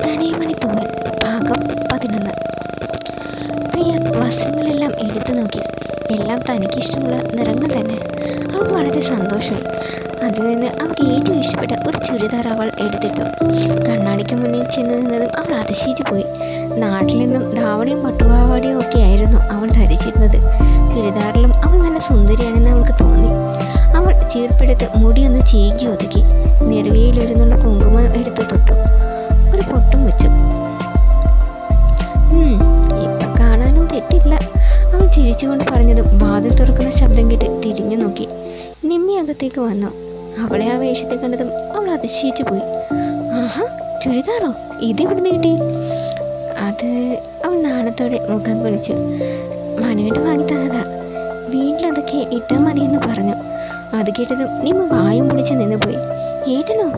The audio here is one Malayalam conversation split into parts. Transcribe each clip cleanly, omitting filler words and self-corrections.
പ്രണയമണിത്തൂവൽ ഭാഗം 11. പ്രിയ വസ്ത്രങ്ങളെല്ലാം എടുത്തു നോക്കി. എല്ലാം തനിക്കിഷ്ടമുള്ള നിറങ്ങൾ തന്നെ. അവൾക്ക് വളരെ സന്തോഷമായി. അതിൽ നിന്ന് അവൾക്ക് ഏറ്റവും ഇഷ്ടപ്പെട്ട ഒരു ചുരിദാർ അവൾ എടുത്തിട്ടു. കണ്ണാടിക്ക് മുന്നിൽ ചെന്ന് നിന്നതും അവൾ അതിശയിച്ചു പോയി. നാട്ടിൽ നിന്നും ധാവണിയും പട്ടുപാവാടിയും ഒക്കെ ആയിരുന്നു അവൾ ധരിച്ചിരുന്നത്. ചുരിദാറിലും അവൾ നല്ല സുന്ദരിയാണെന്ന് അവൾക്ക് തോന്നി. അവൾ ചീർപ്പെടുത്ത് മുടിയൊന്ന് ചീകി ഒതുക്കി. നെറുകയിലൊരുന്നുള്ള കുങ്കുമം എടുത്ത് തൊട്ടു. ഒരു പൊട്ടും വെച്ചു. ഇപ്പം കാണാനും തെറ്റില്ല, അവൻ ചിരിച്ചുകൊണ്ട് പറഞ്ഞതും വാതിൽ തുറക്കുന്ന ശബ്ദം കേട്ട് തിരിഞ്ഞു നോക്കി. നിമ്മി അകത്തേക്ക് വന്നു. അവളെ ആ വേഷത്തെ കണ്ടതും അവൾ അതിശയിച്ചു പോയി. ആഹാ, ചുരിദാറോ? ഇതെവിടുന്ന് കിട്ടി? അത് അവൾ നാണത്തോടെ മുഖം കുളിച്ചു. മനുവിട്ട് വാങ്ങി തന്നതാ. വീട്ടിലതൊക്കെ ഇട്ടാൽ മതിയെന്ന് പറഞ്ഞു. അത് കേട്ടതും നിമ്മ വായും പൊളിച്ച് നിന്ന് പോയി. ഏട്ടനോ?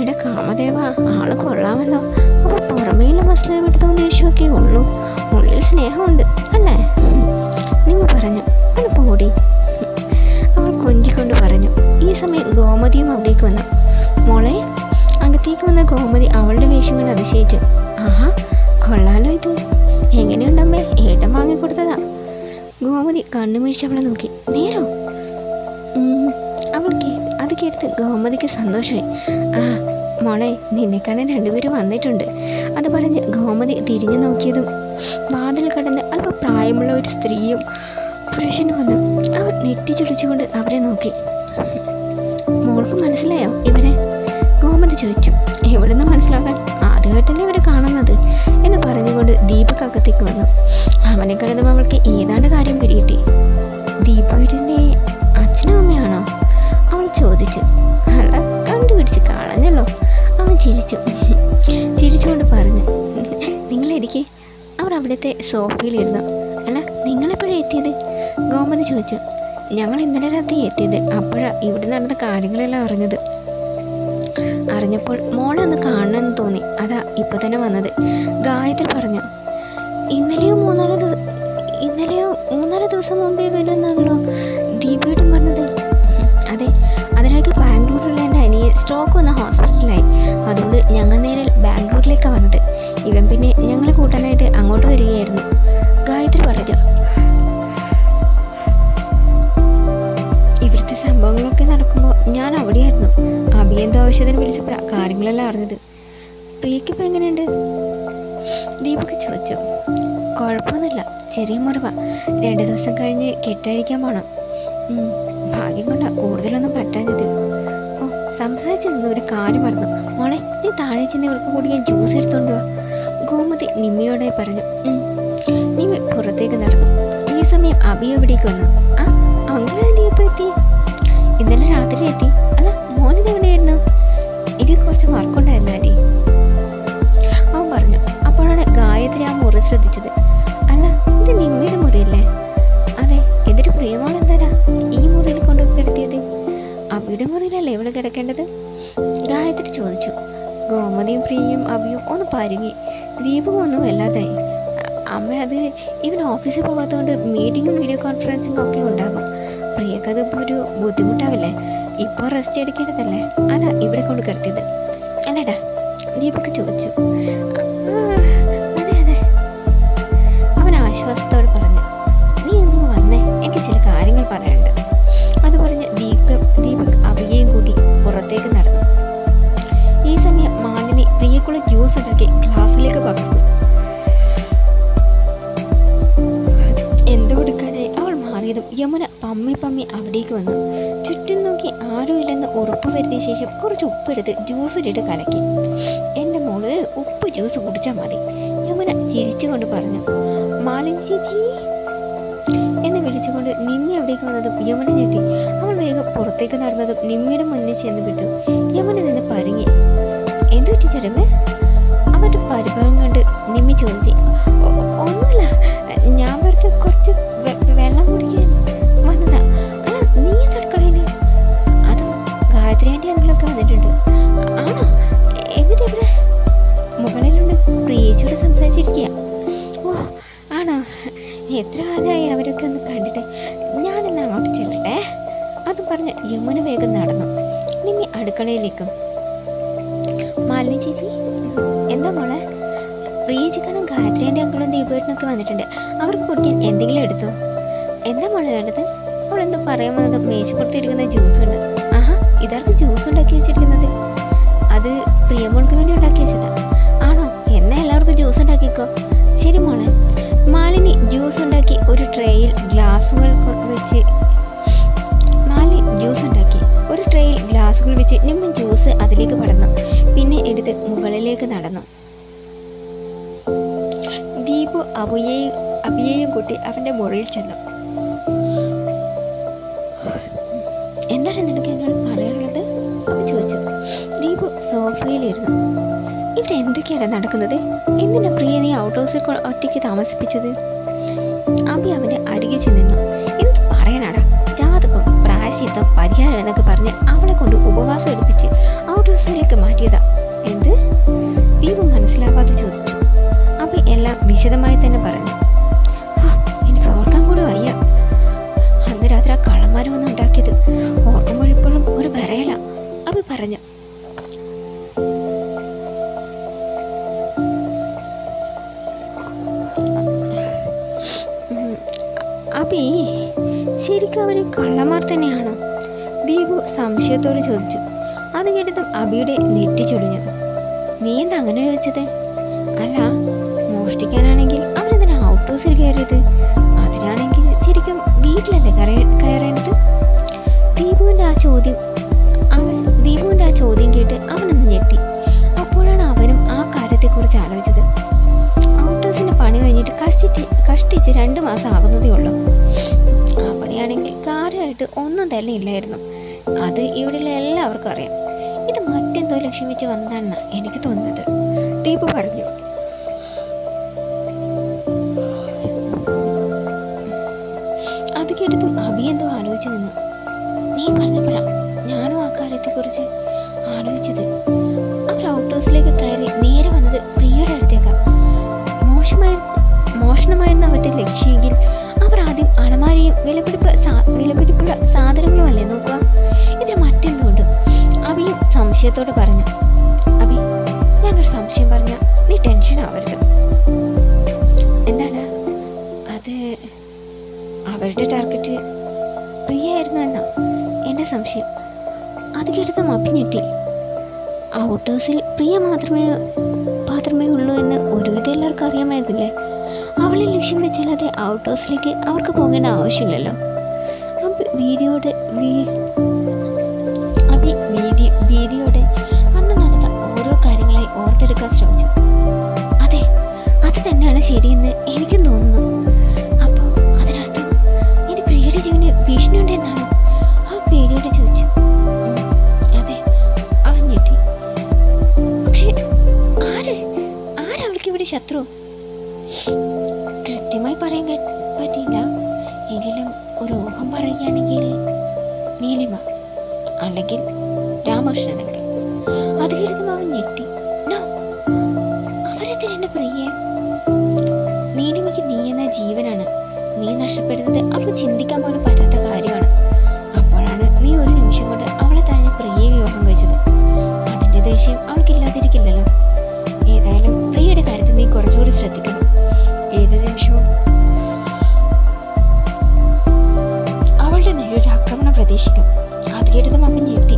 എടാ കാമദേവ, ആള് കൊള്ളാമല്ലോ. അപ്പോൾ പുറമേയുള്ള വസ്ത്രം വിട്ടതും ദേഷ്യമൊക്കെ ഉള്ളൂ, ഉള്ളിൽ സ്നേഹമുണ്ട് അല്ലേ? നിമ്മ പറഞ്ഞു. അത് പോടി, അവൾ കൊഞ്ചിക്കൊണ്ട് പറഞ്ഞു. ഈ സമയം ഗോമതിയും അവിടേക്ക് വന്നു. മോളെ. അകത്തേക്ക് വന്ന ഗോമതി അവളുടെ വേഷം കൊണ്ട് അതിശയിച്ചു. ആഹാ, കൊള്ളാലോ ഇത്. എങ്ങനെയുണ്ടമ്മേ? ഏട്ടൻ വാങ്ങിക്കൊടുത്തതാ. ഗോമതി കണ്ണുമിഴിച്ച് അവളെ നോക്കി. നേരോ? അത് കേട്ട് ഗോമതിക്ക് സന്തോഷമായി. ആ മോളെ, നിന്നെ കാണാൻ രണ്ടുപേരും വന്നിട്ടുണ്ട്. അത് പറഞ്ഞ് ഗോമതി തിരിഞ്ഞു നോക്കിയതും വാതിൽ കടന്ന് അല്പം പ്രായമുള്ള ഒരു സ്ത്രീയും പുരുഷനും വന്നു. അവർ നെറ്റിച്ചുടിച്ചുകൊണ്ട് അവരെ നോക്കി. മോൾക്ക് മനസ്സിലായോ ഇവരെ? ഗോമതി ചോദിച്ചു. എവിടുന്ന് മനസ്സിലാക്കാൻ, ആദ്യമായിട്ടല്ലേ ഇവരെ കാണുന്നത് എന്ന് പറഞ്ഞുകൊണ്ട് ദീപക് അകത്തേക്ക് വന്നു. അവനെ കണ്ടതും അവൾക്ക് ഏതാണ്ട് കാര്യം പിടികിട്ടി. ദീപുവിൻ്റെ അച്ഛനും അമ്മയാണോ? അവൾ ചോദിച്ചു. അല്ല, കണ്ടുപിടിച്ച് കളഞ്ഞല്ലോ. അവൻ ചിരിച്ചുകൊണ്ട് പറഞ്ഞു. നിങ്ങളിരിക്കെ. അവർ അവിടുത്തെ സോഫയിലിരുന്നു. അല്ല, നിങ്ങളെപ്പോഴാണ് എത്തിയത്? ഗോമതി ചോദിച്ചു. ഞങ്ങൾ ഇന്നലെ രാത്രി എത്തിയത്. അപ്പോഴാണ് ഇവിടെ നടന്ന കാര്യങ്ങളെല്ലാം അറിഞ്ഞപ്പോൾ മോളെ ഒന്ന് കാണണമെന്ന് തോന്നി. അതാ ഇപ്പോൾ തന്നെ വന്നത്. ഗായത്രി പറഞ്ഞു. ഇന്നലെയോ മൂന്നാല് ദിവസം മുമ്പേ വരുമെന്നാണല്ലോ ദീപേട്ടും പറഞ്ഞത്. അതെ, അതിനായിട്ട് ബാംഗ്ലൂരിലുള്ള എൻ്റെ അനിയൻ സ്ട്രോക്ക് വന്ന ഹോസ്പിറ്റലിലായി. അതുകൊണ്ട് ഞങ്ങൾ നേരെ ബാംഗ്ലൂരിലേക്കാണ് വന്നത്. ഇവൻ പിന്നെ ഞങ്ങളെ കൂട്ടാനായിട്ട് അങ്ങോട്ട് വരികയായിരുന്നു, ഗായത്രി പറഞ്ഞു. ഇവിടുത്തെ സംഭവങ്ങളൊക്കെ നടക്കുമ്പോൾ ഞാൻ അവിടെയായിരുന്നു. അഭിയന്തോ ആവശ്യത്തിന് വിളിച്ചപ്പോഴാണ് കാര്യങ്ങളെല്ലാം അറിഞ്ഞത്. പ്രിയക്കിപ്പോൾ എങ്ങനെയുണ്ട്? ദീപക് ചോദിച്ചു. കുഴപ്പമൊന്നുമില്ല, ചെറിയ മുറിവാ. 2 ദിവസം കഴിഞ്ഞ് കെട്ടഴിക്കാൻ പോകണം. ഭാഗ്യം കൊണ്ടാ കൂടുതലൊന്നും പറ്റാഞ്ഞത്. ഓ, സംസാരിച്ചു നിന്ന് ഒരു കാര്യം പറഞ്ഞു. മോളെ, നീ താഴെ ചെന്ന് ഇവർക്ക് കുടിക്കാൻ ജ്യൂസ് എടുത്തോണ്ട് വാ, ഗോമതി നിമ്മിയോടെ പറഞ്ഞു. നിമ്മി പുറത്തേക്ക് നടന്നു. ഈ സമയം അബി എവിടേക്ക് വന്നു. ആ, അങ്ങനെ എപ്പോൾ എത്തി? ഇന്നലെ രാത്രി എത്തി. അല്ല, മോനിത് എവിടെയായിരുന്നു? എനിക്ക് കുറച്ച് വർക്കുണ്ടായിരുന്നു ആൻറ്റി, അവൻ പറഞ്ഞു. അപ്പോഴാണ് ഗായത്രി ആ മുറി ശ്രദ്ധിച്ചത്. അല്ല, ഇത് നിമ്മിയുടെ മുറിയല്ലേ? അതെ. എന്നിട്ട് പ്രിയമാണ് എന്താ ഈ മുറിയിൽ കൊണ്ടു കിടത്തിയത്? അബിയുടെ മുറിയിലല്ലേ ഇവിടെ കിടക്കേണ്ടത്? ഗായത്രി ചോദിച്ചു. ഗോമതിയും പ്രിയയും അബിയും ഒന്ന് പരുങ്ങി. ദീപും ഒന്നും വല്ലാതായി. അമ്മ, അത് ഇവൻ ഓഫീസിൽ പോകാത്തതുകൊണ്ട് മീറ്റിങ്ങും വീഡിയോ കോൺഫറൻസിങ്ങും ഒക്കെ ഉണ്ടാകും. പ്രിയക്കത് ഇപ്പോൾ ഒരു ബുദ്ധിമുട്ടാവില്ലേ? ഇപ്പോൾ റെസ്റ്റ് എടുക്കേണ്ടതല്ലേ? അതാ ഇവിടെ കൊണ്ട് കിടത്തിയത് അല്ലേടാ? ദീപക് ചോദിച്ചു. അതെ അതെ, അവൻ ആശ്വാസത്തോടെ പറഞ്ഞു. നീ ഒന്ന് വന്നേ, എനിക്ക് ചില കാര്യങ്ങൾ പറയാനുണ്ട്. അത് പറഞ്ഞ് ദീപക് അബിയെയും കൂടി പുറത്തേക്ക് നടന്നു. ഈ സമയം മാലിനി പ്രിയക്കുള്ള ജ്യൂസ് ഉണ്ടാക്കി ഗ്ലാസ്സിലേക്ക് പകർന്നു. എന്തോ എടുക്കാനായി അവൾ മാറിയതും യമുന പമ്മി അവിടേക്ക് വന്നു. ചുറ്റും നോക്കി ആരും ഇല്ലെന്ന് ഉറപ്പ് വരുത്തിയ ശേഷം കുറച്ച് ഉപ്പെടുത്ത് ജ്യൂസിലിട്ട് കലക്കി. എൻ്റെ മോള് ഉപ്പ് ജ്യൂസ് കുടിച്ചാൽ മതി, യമുന ചിരിച്ചുകൊണ്ട് പറഞ്ഞു. മാലിനി ചേച്ചി എന്ന് വിളിച്ചുകൊണ്ട് നിമ്മി അവിടേക്ക് വന്നതും യമുന ഞെട്ടി. അവൾ വേഗം പുറത്തേക്ക് നടന്നതും നിമ്മിയുടെ മുന്നിൽ ചെന്ന് വിട്ടു. യമുന നിന്ന് പരുങ്ങി. എന്തു പറ്റി ചെറുമേ? അവരുടെ പരിഭവം കണ്ട് നിമ്മി ചോദിച്ചു. ഒന്നുമില്ല, ഞാൻ വെറുതെ കുറച്ച് വെള്ളം കുടിക്കാൻ വന്നതാ. അല്ല, നീ തടുക്കളയില്? അതും ഗായത്രി ആൻറ്റി അങ്കിളൊക്കെ വന്നിട്ടുണ്ട്. ആണോ? എന്നിട്ട് ഇവിടെ മുകളിലുണ്ട് പ്രിയേച്ചിയോട് സംസാരിച്ചിരിക്കുക. ഓ ആണോ? എത്ര കാലമായി അവരൊക്കെ ഒന്ന് കണ്ടിട്ട്. ഞാനെല്ലാം അങ്ങോട്ട് ചെല്ലട്ടെ. അതും പറഞ്ഞ് യമുന വേഗം നടന്നു. നിമ്മി അടുക്കളയിലേക്കും മാലിനി ചേച്ചി, എന്താ മോളെ? പ്രിയജിക്കാനും ഗായത്രീൻ്റെ അങ്കിളും ദീപേട്ടനൊക്കെ വന്നിട്ടുണ്ട്. അവർക്ക് കുടിക്കാൻ എന്തെങ്കിലും എടുത്തോ? എന്താ മോളെ വേണ്ടത്? അവളെന്തോ പറയാൻ വന്നത് മേശപ്പുറത്തിരിക്കുന്ന ജ്യൂസ് ഉണ്ട്. ആഹാ, ഇതാർക്ക് ജ്യൂസ് ഉണ്ടാക്കി വെച്ചിരിക്കുന്നത്? അത് പ്രിയമോൾക്ക് വേണ്ടി ഉണ്ടാക്കി വെച്ചതാ. ആണോ? എന്നാ എല്ലാവർക്കും ജ്യൂസ് ഉണ്ടാക്കിക്കോ. ശരി മോളെ. മാലിനി ജ്യൂസ് ഉണ്ടാക്കി ഒരു ട്രേയിൽ ഗ്ലാസുകൾ വെച്ച് നിമ്മ ജ്യൂസ് അതിലേക്ക് പടർന്നു. പിന്നെ എടുത്ത് മുകളിലേക്ക് നടന്നു. ദീപു അഭിയെയും കൂട്ടി അവൻ്റെ മുറിയിൽ ചെന്നു. എന്താണ് നിനക്ക് എന്നോട് പറയാനുള്ളത്? അവൻ ചോദിച്ചു. ദീപു സോഫയിലിരുന്നു. ഇവിടെ എന്തൊക്കെയാണ് നടക്കുന്നത്? എന്തിനാ പ്രിയ നീ ഔട്ട് ഹൗസിൽ ഒറ്റയ്ക്ക് താമസിപ്പിച്ചത്? അഭി അവൻ്റെ അരികെ ചെന്നു. എന്ത് പറയാനാടാ? ജാതകം, പ്രായശ്ചിത്തം, പരിഹാരം എന്നൊക്കെ പറഞ്ഞ് അവളെ കൊണ്ട് ഉപവാസം എടുപ്പിച്ച് ഔട്ട് ഹൗസിലേക്ക് മാറ്റിയതാ. എന്ത്? ദീപു മനസ്സിലാവാതെ ചോദിച്ചു. അഭി എല്ലാം വിശദമായി തന്നെ പറഞ്ഞു. എനിക്ക് ഓർക്കാൻ കൂടെ വയ്യ. അന്ന് രാത്രി ആ കള്ളന്മാരും ഒന്നും ഉണ്ടാക്കിയത് ഓർക്കുമ്പോഴിപ്പോഴും ഒരു വിറയല. അഭി പറഞ്ഞു. അഭി, ശരിക്കും അവർ കള്ളന്മാർ തന്നെയാണോ? ദീപു സംശയത്തോട് ചോദിച്ചു. അത് കേട്ടതും അഭിയുടെ നെറ്റി ചൊടിഞ്ഞു. നീ എന്താ അങ്ങനെ ചോദിച്ചത്? അല്ല, മോഷ്ടിക്കാനാണെങ്കിൽ അവരെന്തിനാ ഔട്ട് ഹൗസിൽ കയറിയത്? അതിനാണെങ്കിൽ ശരിക്കും വീട്ടിലല്ലേ കയറേണ്ടത്? ദീപുവിൻ്റെ ആ ചോദ്യം കേട്ട് അവനൊന്ന് ഞെട്ടി. അപ്പോഴാണ് അവനും ആ കാര്യത്തെക്കുറിച്ച് ആലോചിച്ചത്. ഔട്ട് ഹൗസിൻ്റെ പണി കഴിഞ്ഞിട്ട് കഷ്ടിച്ച് 2 മാസം ആകുന്നതേ ഉള്ളൂ. ആ പണിയാണെങ്കിൽ കാര്യമായിട്ട് ഒന്നും തന്നെ ഇല്ലായിരുന്നു. അത് ഇവിടെയുള്ള എല്ലാവർക്കും അറിയാം. ഇത് മറ്റെന്തോ ലക്ഷ്യം വെച്ച് വന്നതാണെന്നാണ് എനിക്ക് തോന്നുന്നത്, ദീപു പറഞ്ഞു. അത് കേട്ടതും അഭി എന്തോ ആലോചിച്ച് നിന്നു. നീ പറഞ്ഞപ്പോഴാണ് ഞാനും ആ കാര്യത്തെക്കുറിച്ച് ആലോചിച്ചത്. അവർ ഔട്ട് ഹൗസിലേക്ക് കയറി നേരെ വന്നത് പ്രിയയുടെ അടുത്തേക്കാണ്. മോഷണമായിരുന്ന അവരുടെ ലക്ഷ്യമെങ്കിൽ അവർ ആദ്യം അലമാരയും വിലപിടിപ്പുള്ള സാധനങ്ങളും അല്ലേ നോക്കുക? ഇതിന് മറ്റെന്തുകൊണ്ട്? അഭിയും സംശയത്തോടെ പറഞ്ഞു. അഭി, ഞാനൊരു സംശയം പറഞ്ഞ നീ ടെൻഷൻ ആവരുത്. എന്താണ്? അത് അവരുടെ ടാർഗറ്റ് പ്രിയായിരുന്നു എന്നാ എൻ്റെ സംശയം. അത് കേട്ടതും അഭി ഞെട്ടി. ഔട്ട് ഹൗസിൽ പ്രിയ മാത്രമേ ഉള്ളൂ എന്ന് ഒരുവിധം എല്ലാവർക്കും അറിയാമായിരുന്നില്ലേ? അവളെ ലക്ഷ്യം വെച്ചല്ലാതെ ഔട്ട് ഹൗസിലേക്ക് അവർക്ക് പോകേണ്ട ആവശ്യമില്ലല്ലോ. ഭീതിയോടെ അന്ന് നടന്ന ഓരോ കാര്യങ്ങളായി ഓർത്തെടുക്കാൻ ശ്രമിച്ചു. അതെ, അത് തന്നെയാണ് ശരിയെന്ന് എനിക്കും തോന്നുന്നു. അപ്പോൾ അതിനർത്ഥം ഇനി പ്രിയയുടെ ജീവന് ഭീഷണിയുണ്ട് എന്നാണ്? ആ പേടിയോടെ ചോദിച്ചു. അതെ, അവൻ ഞെട്ടി. പക്ഷെ ആരവൾക്ക് ഇവിടെ ശത്രു? കൃത്യമായി പറയാൻ പറ്റില്ല. എങ്കിലും ഒരു ഊഹം പറയുകയാണെങ്കിൽ നീലിമ, അല്ലെങ്കിൽ രാമകൃഷ്ണനൊക്കെ. അത് കേട്ടതും അവൻ ഞെട്ടി. അവരെന്തിനാ എന്നെ പ്രിയെ? നീലിമയ്ക്ക് നീ എന്ന ജീവനാണ്. നീ നഷ്ടപ്പെടുന്നത് അവൾക്ക് ചിന്തിക്കാൻ പോലും പറ്റാത്ത കാര്യമാണ്. അപ്പോഴാണ് നീ ഒരു നിമിഷം കൊണ്ട് അവളെ തന്നെ പ്രിയെ വിവാഹം കഴിച്ചത്. അതിൻ്റെ ദേഷ്യം അവൾക്കില്ലാതിരിക്കില്ലല്ലോ. ഏതായാലും പ്രിയയുടെ കാര്യത്തിൽ നീ കുറച്ചുകൂടി ശ്രദ്ധിക്കണം. ഏത് നിമിഷവും അവളുടെ നേരെ ഒരു ആക്രമണം പ്രതീക്ഷിക്കും. അത് കേട്ടതും അവൻ ഞെട്ടി.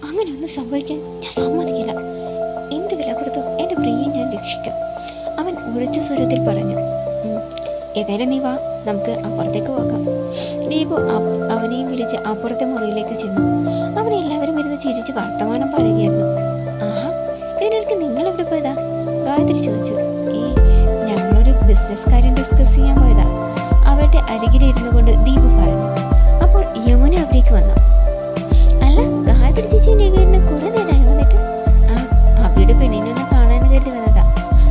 അങ്ങനെയൊന്നും സംഭവിക്കാൻ ഞാൻ സമ്മതിക്കില്ല. എന്ത് വില കൊടുത്തും എൻ്റെ പ്രിയയെ ഞാൻ രക്ഷിക്കും, അവൻ ഉറച്ച സ്വരത്തിൽ പറഞ്ഞു. ഏതായാലും നീ വാ, നമുക്ക് അപ്പുറത്തേക്ക് പോകാം. ദീപു അവനെയും വിളിച്ച് അപ്പുറത്തെ മുറിയിലേക്ക് ചെന്നു. അവനെ എല്ലാവരും ഇരുന്ന് ചിരിച്ച് വർത്തമാനം പറയുകയായിരുന്നു. ആഹാ, ഇതിനിടയ്ക്ക് നിങ്ങൾ എവിടെ പോയതാ? ഗായത്രി ചോദിച്ചു. ഞങ്ങളൊരു ബിസിനസ് കാര്യം ഡിസ്കസ് ചെയ്യാൻ പോയതാ, അവരുടെ അരികിലിരുന്നു കൊണ്ട് ദീപു പറഞ്ഞു. അപ്പോൾ യമുന അവിടേക്ക് വന്നു. അല്ല, ഗായത്രി ചേച്ചി നികേറിന് കുറെ നേരമായി വന്നിട്ട്? ആ, അബിയുടെ പെണ്ണിനൊന്ന് കാണാൻ കരുതി വന്നതാ.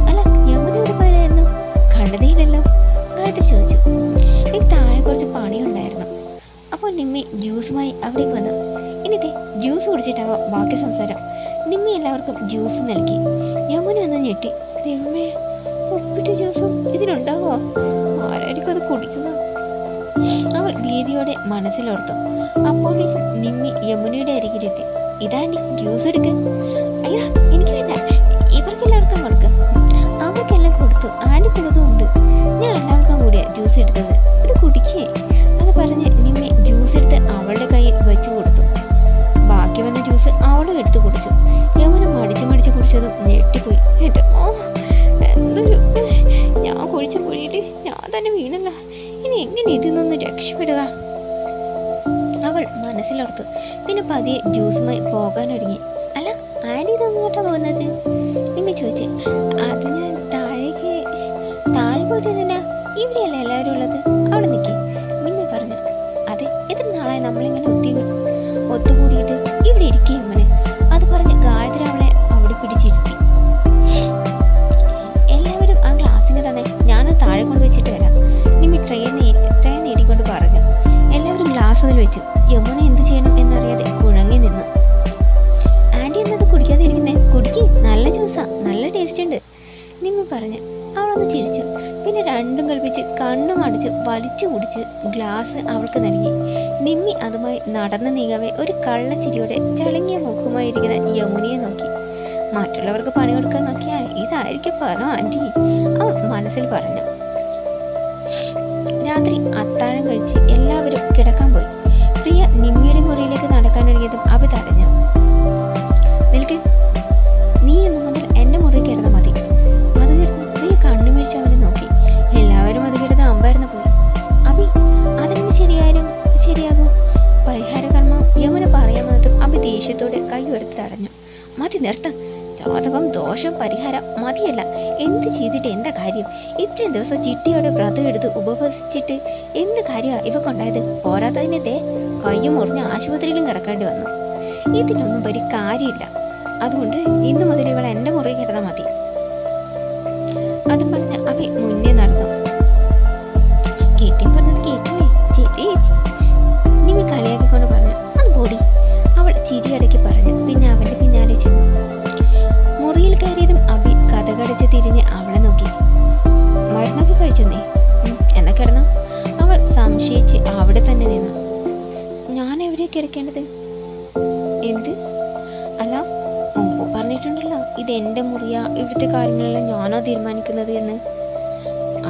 അല്ല, യമുന ഇവിടെ പോയതായിരുന്നു? കണ്ടതേയില്ലല്ലോ, ഗായത്രി ചോദിച്ചു. എനിക്ക് താഴെ കുറച്ച് പണിയുണ്ടായിരുന്നു. അപ്പോൾ നിമ്മി ജ്യൂസുമായി അവിടേക്ക് വന്നു. ഇനിത്തെ ജ്യൂസ് കുടിച്ചിട്ടാവാം ബാക്കി സംസാരം. നിമ്മി എല്ലാവർക്കും ജ്യൂസ് നൽകി. യമുന ഒന്ന് ഞെട്ടി. ദൈവമേ, ഉപ്പിട്ട ജ്യൂസും ഇതിനുണ്ടാവോ? ആരായിരിക്കും അത് കുടിക്കുന്നത്? അവൾ ഭീതിയോടെ മനസ്സിലോർത്തു. അപ്പോഴേക്കും നിമ്മി യമുനയുടെ അരികിലെത്തി. ഇതാണ്ടി ജ്യൂസ് എടുക്ക്. അയ്യോ എനിക്ക് വേണ്ട, ഇവർക്ക് എല്ലാവർക്കും കൊടുക്കും. അവർക്കെല്ലാം കൊടുത്തു, ആൻറ്റിക്കുള്ളതും ഉണ്ട്. ഞാൻ എല്ലാവർക്കും കൂടിയാ ജ്യൂസ് എടുത്തത്, ഇത് കുടിക്കേ. അത് പറഞ്ഞ് നിമ്മി ജ്യൂസ് എടുത്ത് അവളുടെ കയ്യിൽ വെച്ചു കൊടുത്തു. ബാക്കി വന്ന ജ്യൂസ് അവളും എടുത്ത് കുടിച്ചു. യമുന മടിച്ച് കുടിച്ചതും ഞെട്ടിപ്പോയി. എൻ്റെ എന്തൊരു, ഞാൻ കുഴിച്ച കുഴിയിട്ട് ഞാൻ തന്നെ വീണല്ല, ഇനി എങ്ങനെ ഇതിൽ നിന്ന് രക്ഷപ്പെടുക? അവൾ മനസ്സിലോർത്തു. പിന്നെ പതിയെ ജ്യൂസുമായി പോകാനൊരുങ്ങി. അല്ല ആൻറ്റി ഇതൊന്നും കേട്ടാ പോകുന്നത്? നിമ്മി ചോദിച്ചു. അത് ഞാൻ താഴെ പോയിട്ട് എന്തിനാ, ഇവിടെയല്ല എല്ലാവരും ഉള്ളത്, അവിടെ നിൽക്കി. നിമ്മി പറഞ്ഞു. അതെ, എത്ര നാളായി നമ്മളിങ്ങനെ ഒത്തുകൂടിയിട്ട്, ഇവിടെ ഇരിക്കുകയും മോനെ. അത് പറഞ്ഞ് ഗായത്രി അവളെ അവിടെ പിടിച്ചിരുത്തി. എല്ലാവരും ആ ഗ്ലാസ്സിന് തന്നെ, ഞാനത് താഴെ കൊണ്ട് വെച്ചിട്ട് വരാം. നിമ്മി ട്രെയിൻ നേടിക്കൊണ്ട് പറഞ്ഞു. എല്ലാവരും ഗ്ലാസ് അതിൽ വെച്ചു. യമുന എന്ത് ചെയ്യണം എന്നറിയാതെ കുഴങ്ങി നിന്നു. ആൻറ്റി എന്നത് കുടിക്കാതെ ഇരിക്കുന്നേ, കുടിക്ക്, നല്ല ജ്യൂസാ, നല്ല ടേസ്റ്റ് ഉണ്ട്, നിമ്മി പറഞ്ഞു. അവളൊന്ന് ചിരിച്ചു. പിന്നെ രണ്ടും കൽപ്പിച്ച് കണ്ണും അടിച്ച് വലിച്ചു കുടിച്ച് ഗ്ലാസ് അവൾക്ക് നൽകി. നിമ്മി അതുമായി നടന്നു നീങ്ങവേ ഒരു കള്ളച്ചിരിയോടെ ചളങ്ങിയ മുഖമായി ഇരിക്കുന്ന യമുനയെ നോക്കി. മറ്റുള്ളവർക്ക് പണി കൊടുക്കാൻ നോക്കിയാൽ ഇതായിരിക്കും പണം ആൻറ്റി, അവൾ മനസ്സിൽ പറഞ്ഞു. രാത്രി അത്താഴം കഴിച്ച് എല്ലാവരും കിടക്കാൻ പോയി. പ്രിയ നിമ്മിയുടെ മുറിയിലേക്ക് നടക്കാനൊരുങ്ങിയതും അവ തടഞ്ഞു. നിൽക്ക്, നീ ഇന്നു മുതൽ എൻ്റെ മുറി കിടന്നാൽ മതി. അത് കേട്ട് പ്രിയ കണ്ണു വീഴ്ച അവനെ നോക്കി. എല്ലാവരും അത് കിടന്ന് അമ്പായിരുന്നു പോയി. അഭി അതെങ്ങനെ ശരിയാകും? പരിഹാര കർമ്മം യമുന പറയാൻ വന്നതും അഭി ദേഷ്യത്തോടെ കൈ എടുത്ത് തടഞ്ഞു. മതി, നിർത്ത്. ജാതകം, ദോഷം, പരിഹാരം മതിയല്ല. എന്ത് ചെയ്തിട്ട് എന്താ കാര്യം? ഇത്രയും ദിവസം ചിട്ടിയോടെ വ്രതം എടുത്ത് ഉപവസിച്ചിട്ട് എന്ത് കാര്യമാണ് ഇവക്കുണ്ടായത്? പോരാത്തതിനെ കയ്യും മുറിഞ്ഞ് ആശുപത്രിയിലും കിടക്കേണ്ടി വന്നു. ഇതിനൊന്നും ഒരു കാര്യമില്ല. അതുകൊണ്ട് ഇന്നു മുതൽ ഇവൾ എൻ്റെ മുറി കിടന്നാൽ മതി. അത് പറഞ്ഞ് അവ മുന്നേ നടന്നു. കേട്ടി പറഞ്ഞത് കേട്ടില്ലേ ചേച്ചി? നിമ്മി കളിയാക്കിക്കൊണ്ട് പറഞ്ഞു. അത് പൊടി, അവൾ ചിരിയടക്കി പറഞ്ഞു. പിന്നെ അവൻ്റെ പിന്നാലെ ചെന്നു. മുറിയിൽ കയറിയതും അഭി കഥകടച്ച് തിരിഞ്ഞ് അവളെ നോക്കി. മരുന്നൊക്കെ കഴിച്ചെന്നേ? എന്നാ കിടന്നു? അവൾ സംശയിച്ച് അവിടെ തന്നെ നിന്നു. ഞാൻ എവിടെയാ കിടക്കേണ്ടത്? എന്ത്? അല്ല, മുമ്പ് പറഞ്ഞിട്ടുണ്ടല്ലോ ഇത് എൻ്റെ മുറിയാ, ഇവിടുത്തെ കാര്യങ്ങളെല്ലാം ഞാനോ തീരുമാനിക്കുന്നത് എന്ന്.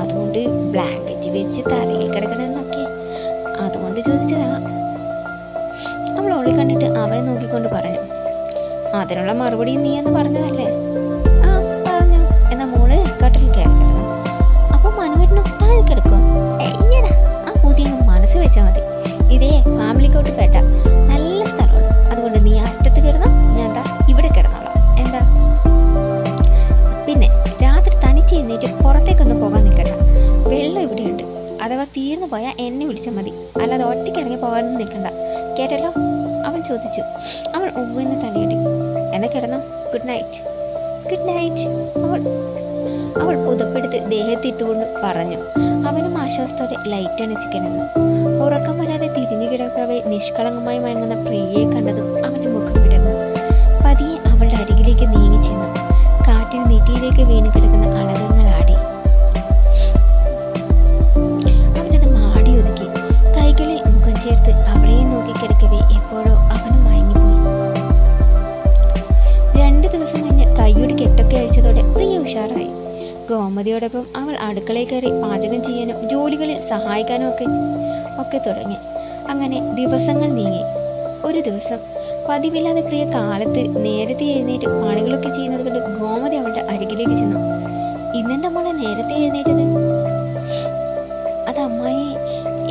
അതുകൊണ്ട് ബ്ലാങ്കറ്റ് വെച്ച് തറയിൽ കിടക്കണമെന്നൊക്കെ, അതുകൊണ്ട് ചോദിച്ചതാ. അവൾ ഓളി കണ്ടിട്ട് അവളെ നോക്കിക്കൊണ്ട് പറഞ്ഞു. അതിനുള്ള മറുപടി നീ എന്ന് പറഞ്ഞതല്ലേ? ആ പറഞ്ഞു. എന്നാ മോള് കട്ടിൽ കയറി കിടന്നു. അപ്പോൾ മനുവേട്ടനും താഴെ കിടക്കുക? എയ്യടാ, ആ പുതിയ മനസ്സ് വെച്ചാൽ മതി. ഇതേ ഫാമിലിക്കോട്ട് പെട്ട നല്ല സ്ഥലമാണ്. അതുകൊണ്ട് നീ അറ്റത്ത് കിടന്നോ, ഞാൻ എന്താ ഇവിടെ കിടന്നോളാം. എന്താ? പിന്നെ രാത്രി തനിച്ച് എന്നിട്ട് പുറത്തേക്കൊന്നും പോകാൻ നിൽക്കണ്ട. വെള്ളം ഇവിടെയുണ്ട്. അഥവാ തീർന്നു പോയാൽ എന്നെ വിളിച്ചാൽ മതി, അല്ലാതെ ഒറ്റയ്ക്ക് ഇറങ്ങി പോകാനൊന്നും നിൽക്കണ്ട. കേട്ടല്ലോ? അവൻ ചോദിച്ചു. അവൾ ഉവ്വെന്ന് തലയിടി. എന്നാ കിടന്നോ. Good night. Good night. അവൾ പുതപ്പെടുത്ത് ദേഹത്തിട്ടുകൊണ്ട് പറഞ്ഞു. അവനും ആശ്വാസത്തോടെ ലൈറ്റ് അണിച്ച് കിടന്നു. ഉറക്കം വരാതെ തിരിഞ്ഞു കിടക്കവേ നിഷ്കളങ്കമായി മയങ്ങുന്ന പ്രിയയെ കണ്ടതും അവൻ്റെ മുഖം വിടർന്നു. പതിയെ അവളുടെ അരികിലേക്ക് നീങ്ങി ചെന്നു. കാറ്റിൽ നെറ്റിയിലേക്ക് വീണ് കിടക്കുന്ന അളകങ്ങൾ ആടി. അവനത് മാടി ഒതുക്കി. കൈകളിൽ മുഖം ചേർത്ത് അവളെയും നോക്കി കിടക്കവേ എപ്പോഴോ അവനും മയങ്ങിപ്പോയി. 2 ദിവസം കഴിഞ്ഞ് കൈയുടെ കെട്ടൊക്കെ അഴിച്ചതോടെ പ്രിയ ഉഷാറായി. ഗോമതിയോടൊപ്പം അവൾ അടുക്കളയിൽ കയറി പാചകം ചെയ്യാനും ജോലികളിൽ സഹായിക്കാനും ഒക്കെ തുടങ്ങി. അങ്ങനെ ദിവസങ്ങൾ നീങ്ങി. ഒരു ദിവസം പതിവില്ലാതെ പ്രിയ കാലത്ത് നേരത്തെ എഴുന്നേറ്റ് പണികളൊക്കെ ചെയ്യുന്നത് കൊണ്ട് ഗോമതി അവളുടെ അരികിലേക്ക് ചെന്നു. ഇന്നെന്താ മോളെ നേരത്തെ എഴുന്നേറ്റത്? അത് അമ്മായി,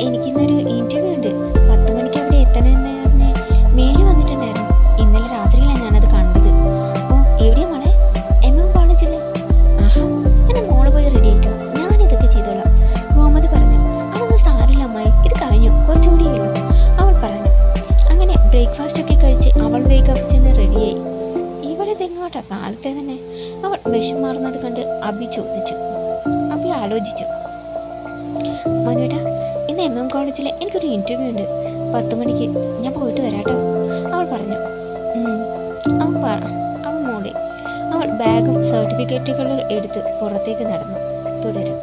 എനിക്കിന്നൊരു ഇൻ്റർവ്യൂ ഉണ്ട്. 10 മണിക്ക് അവിടെ എത്തണമെന്ന് പറഞ്ഞ് മേല് വന്നിട്ടുണ്ടായിരുന്നു. ഇന്നലെ രാത്രിയിലാണ് ഞാനത് കണ്ടത്. ഓ, എവിടെയാ മോളെ? കോളേജിൽ. ആഹാ, എൻ്റെ മോള് പോയി റെഡി ആയിക്കോ, ഞാനിതൊക്കെ ചെയ്തോളാം. ഗോമതി പറഞ്ഞു. അതൊന്നും സാരില്ല അമ്മായി, ഇത് കഴിഞ്ഞു, കുറച്ചുകൂടിയേ ഉള്ളൂ, അവൾ പറഞ്ഞു. അങ്ങനെ ബ്രേക്ക്ഫാസ്റ്റ് ഒക്കെ കഴിച്ച് അവൾ വേഗം ചെന്ന് റെഡിയായി. ഇവിടെ തെങ്ങോട്ടാ കാലത്തെ തന്നെ? അവൾ വിഷം മാറുന്നത് കണ്ട് അഭി ചോദിച്ചു. അഭി ആലോചിച്ചു. മനുവേട്ടാ, ഇന്ന് കോളേജിൽ എനിക്കൊരു ഇൻ്റർവ്യൂ ഉണ്ട്. 10 മണിക്ക് ഞാൻ പോയിട്ട് വരാട്ടോ, അവൾ പറഞ്ഞു. അവൻ മോളെ. അവൾ ബാഗും സർട്ടിഫിക്കറ്റുകളും എടുത്ത് പുറത്തേക്ക് നടന്നു. തുടരും.